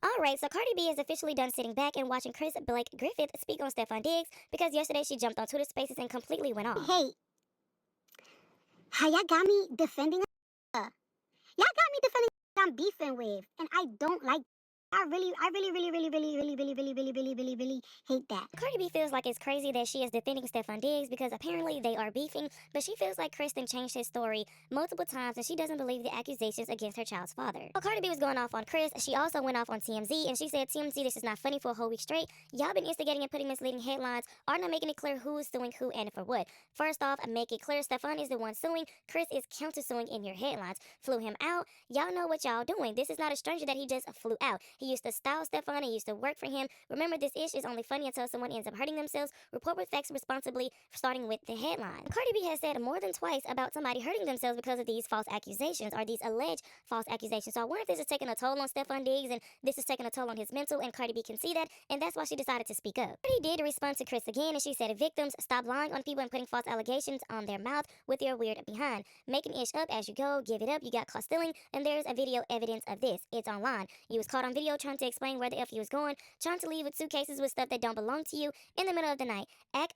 Alright, so Cardi B is officially done sitting back and watching Chris Blake Griffith speak on Stefon Diggs because yesterday she jumped on Twitter Spaces and completely went off. Hey, how y'all got me defending her? Y'all got me defending I'm beefing with, and I don't like. I really hate that. Cardi B feels like it's crazy that she is defending Stefon Diggs because apparently they are beefing, but she feels like Kristen changed his story multiple times and she doesn't believe the accusations against her child's father. While Cardi B was going off on Chris, she also went off on TMZ and she said, TMZ, this is not funny for a whole week straight. Y'all been instigating and putting misleading headlines, are not making it clear who is suing who and for what. First off, make it clear Stefon is the one suing, Chris is counter-suing in your headlines. Flew him out, y'all know what y'all doing. This is not a stranger that he just flew out. He used to style Stefon and used to work for him. Remember, this ish is only funny until someone ends up hurting themselves. Report with facts responsibly, starting with the headline. Cardi B has said more than twice about somebody hurting themselves because of these false accusations or these alleged false accusations. So I wonder if this is taking a toll on Stefon Diggs and this is taking a toll on his mental, and Cardi B can see that, and that's why she decided to speak up. Cardi did respond to Chris again, and she said, victims, stop lying on people and putting false allegations on their mouth with your weird behind. Make an ish up as you go, give it up, you got caught stealing, and there's a video evidence of this. It's online. You was caught on video trying to explain where the F you was going, trying to leave with suitcases with stuff that don't belong to you in the middle of the night.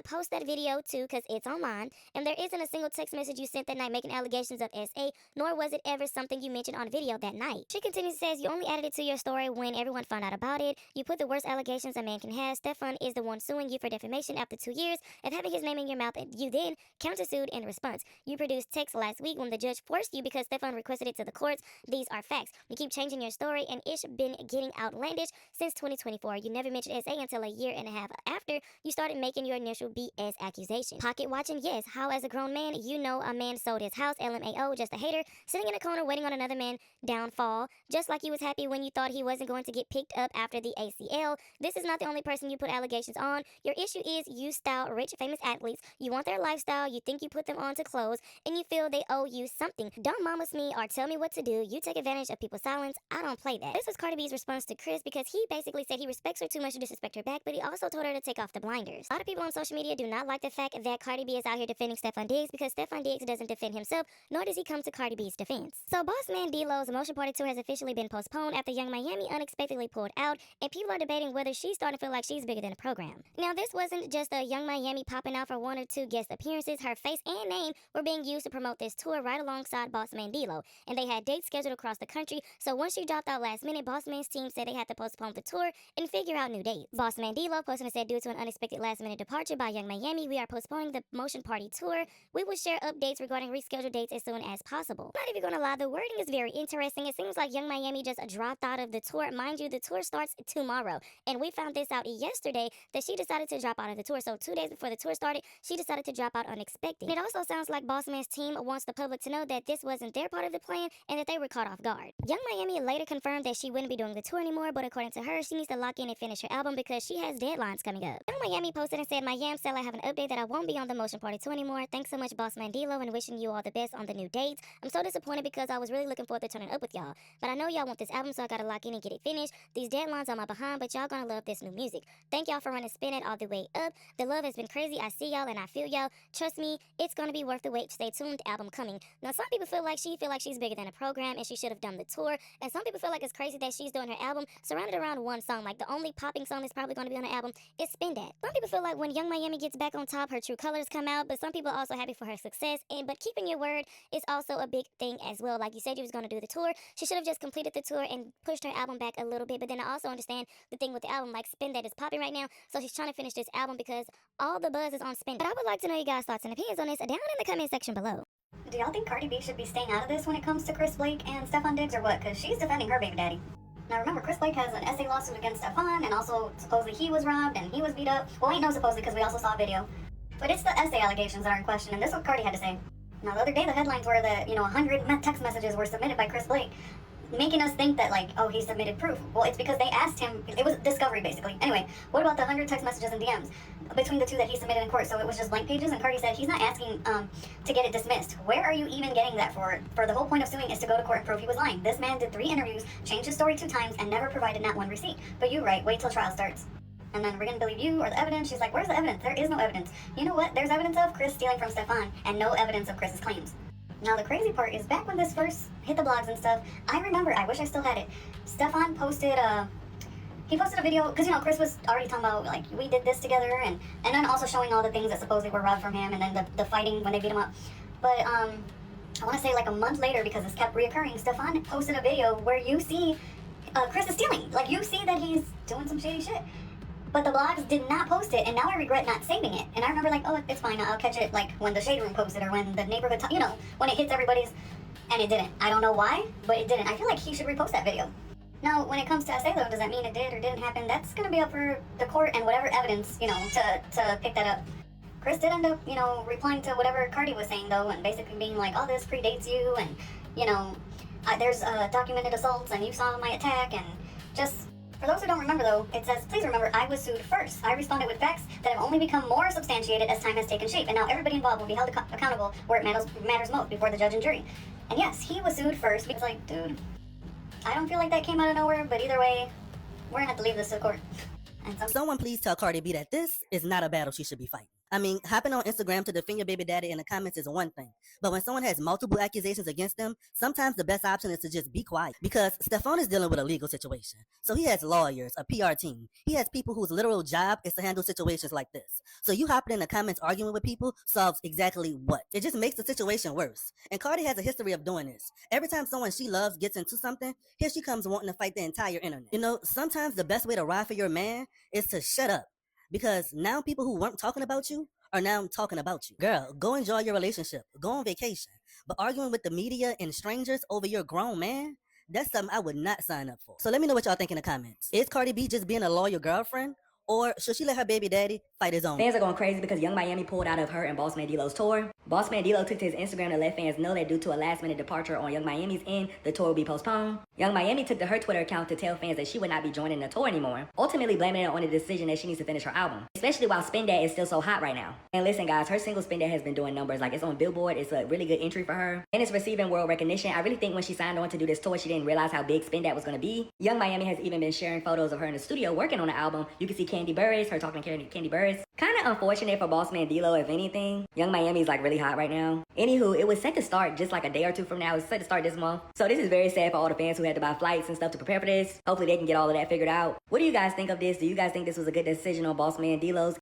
Post that video too, because it's online, and there isn't a single text message you sent that night making allegations of SA, nor was it ever something you mentioned on video that night. She continues to say, you only added it to your story when everyone found out about it. You put the worst allegations a man can have. Stefon is the one suing you for defamation after 2 years of having his name in your mouth, and you then countersued in response. You produced text last week when the judge forced you because Stefon requested it to the courts. These are facts. You keep changing your story, and it's been getting outlandish since 2024. You never mentioned SA until a year and a half after you started making your initial BS accusation. Pocket watching, yes. How as a grown man, you know a man sold his house, LMAO, just a hater, sitting in a corner waiting on another man downfall, just like you was happy when you thought he wasn't going to get picked up after the ACL. This is not the only person you put allegations on. Your issue is you style rich, famous athletes. You want their lifestyle, you think you put them on to clothes, and you feel they owe you something. Don't mamas me or tell me what to do. You take advantage of people's silence. I don't play that. This was Cardi B's response to Chris because he basically said he respects her too much to disrespect her back, but he also told her to take off the blinders. A lot of people on social media do not like the fact that Cardi B is out here defending Stefon Diggs because Stefon Diggs doesn't defend himself, nor does he come to Cardi B's defense. So boss man Dlow's Emotion Party Tour has officially been postponed after Young Miami unexpectedly pulled out, and people are debating whether she's starting to feel like she's bigger than the program. Now, this wasn't just a Young Miami popping out for 1 or 2 guest appearances. Her face and name were being used to promote this tour right alongside boss man Dlow, and they had dates scheduled across the country. So once she dropped out last minute, boss man's team said they had to postpone the tour and figure out new dates. Boss man Dlow posted and said, due to an unexpected last-minute departure by Young Miami, we are postponing the Motion Party Tour. We will share updates regarding rescheduled dates as soon as possible. Not even gonna lie, the wording is very interesting. It seems like Young Miami just dropped out of the tour. Mind you, the tour starts tomorrow, and we found this out yesterday that she decided to drop out of the tour. So 2 days before the tour started, she decided to drop out unexpected. It also sounds like boss man's team wants the public to know that this wasn't their part of the plan and that they were caught off guard. Young Miami later confirmed that she wouldn't be doing the tour anymore, but according to her, she needs to lock in and finish her album because she has deadlines coming up. Young Miami posted and said, my Yam Cell, I have an update that I won't be on the Motion Party 2 anymore. Thanks so much, boss man Dlow, and wishing you all the best on the new dates. I'm so disappointed because I was really looking forward to turning up with y'all. But I know y'all want this album, so I gotta lock in and get it finished. These deadlines are my behind, but y'all gonna love this new music. Thank y'all for running Spin It all the way up. The love has been crazy. I see y'all and I feel y'all. Trust me, it's gonna be worth the wait. Stay tuned, album coming. Now, some people feel like she's bigger than a program and she should have done the tour. And some people feel like it's crazy that she's doing her album surrounded around one song. Like the only popping song that's probably gonna be on the album is Spin That. Some people feel like when Young Miami gets back on top, her true colors come out, but some people are also happy for her success. But keeping your word is also a big thing as well. Like you said you was going to do the tour, she should have just completed the tour and pushed her album back a little bit. But then I also understand the thing with the album, like Spin That is popping right now, so she's trying to finish this album because all the buzz is on Spin That. But I would like to know you guys' thoughts and opinions on this down in the comment section below. Do y'all think Cardi B should be staying out of this when it comes to Chris Blake and Stefon Diggs, or what? Because she's defending her baby daddy. Now remember, Chris Blake has an SA lawsuit against Stefon, and also supposedly he was robbed and he was beat up. Well, ain't no supposedly because we also saw a video. But it's the SA allegations that are in question, and this is what Cardi had to say. Now the other day the headlines were that, 100 text messages were submitted by Chris Blake, making us think that, like, oh, he submitted proof. Well, it's because they asked him, it was discovery basically. Anyway, what about the 100 text messages and DMs between the two that he submitted in court? So it was just blank pages, and Cardi said he's not asking to get it dismissed. Where are you even getting that for? For the whole point of suing is to go to court and prove he was lying. This man did 3 interviews, changed his story 2 times, and never provided not 1 receipt. But you right, wait till trial starts. And then we're gonna believe you or the evidence. She's like, where's the evidence? There is no evidence. You know what? There's evidence of Chris stealing from Stefon and no evidence of Chris's claims. Now the crazy part is back when this first hit the blogs and stuff, I remember, I wish I still had it, Stefon posted He posted a video, because, you know, Chris was already talking about, like, we did this together, and then also showing all the things that supposedly were robbed from him, and then the fighting when they beat him up. But, I want to say, like, a month later, because this kept reoccurring, Stefon posted a video where you see Chris is stealing. Like, you see that he's doing some shady shit. But the blogs did not post it, and now I regret not saving it. And I remember, like, oh, it's fine, I'll catch it, like, when the Shade Room posted, or when the neighborhood, you know, when it hits everybody's, and it didn't. I don't know why, but it didn't. I feel like he should repost that video. Now, when it comes to SA, though, does that mean it did or didn't happen? That's going to be up for the court and whatever evidence, you know, to pick that up. Chris did end up, you know, replying to whatever Cardi was saying, though, and basically being like, oh, this predates you, and, you know, there's documented assaults, and you saw my attack, and just... For those who don't remember, though, it says, please remember, I was sued first. I responded with facts that have only become more substantiated as time has taken shape, and now everybody involved will be held accountable where it matters most, before the judge and jury. And yes, he was sued first, because, like, dude, I don't feel like that came out of nowhere, but either way, we're gonna have to leave this to the court. And Someone please tell Cardi B that this is not a battle she should be fighting. I mean, hopping on Instagram to defend your baby daddy in the comments is one thing, but when someone has multiple accusations against them, sometimes the best option is to just be quiet, because Stefon is dealing with a legal situation. So he has lawyers, a PR team. He has people whose literal job is to handle situations like this. So you hopping in the comments arguing with people solves exactly what? It just makes the situation worse. And Cardi has a history of doing this. Every time someone she loves gets into something, here she comes wanting to fight the entire internet. You know, sometimes the best way to ride for your man is to shut up. Because now people who weren't talking about you are now talking about you. Girl, go enjoy your relationship. Go on vacation. But arguing with the media and strangers over your grown man, that's something I would not sign up for. So let me know what y'all think in the comments. Is Cardi B just being a loyal girlfriend? Or should she let her baby daddy fight his own? Fans are going crazy because Young Miami pulled out of her and Bossman Dlow's tour. Bossman Dlow took to his Instagram to let fans know that due to a last-minute departure on Young Miami's end, the tour will be postponed. Young Miami took to her Twitter account to tell fans that she would not be joining the tour anymore, ultimately blaming it on the decision that she needs to finish her album, especially while Spin Dat is still so hot right now. And listen, guys, her single Spin Dat has been doing numbers. Like, it's on Billboard. It's a really good entry for her, and it's receiving world recognition. I really think when she signed on to do this tour, she didn't realize how big Spin Dat was going to be. Young Miami has even been sharing photos of her in the studio working on the album. You can see Candy Burris, her talking to Candy Burris. Kind of unfortunate for Bossman Dlow, if anything. Young Miami's like really hot right now. Anywho, it was set to start just like a day or two from now. It's set to start this month. So this is very sad for all the fans who had to buy flights and stuff to prepare for this. Hopefully they can get all of that figured out. What do you guys think of this? Do you guys think this was a good decision on Bossman Dlow's?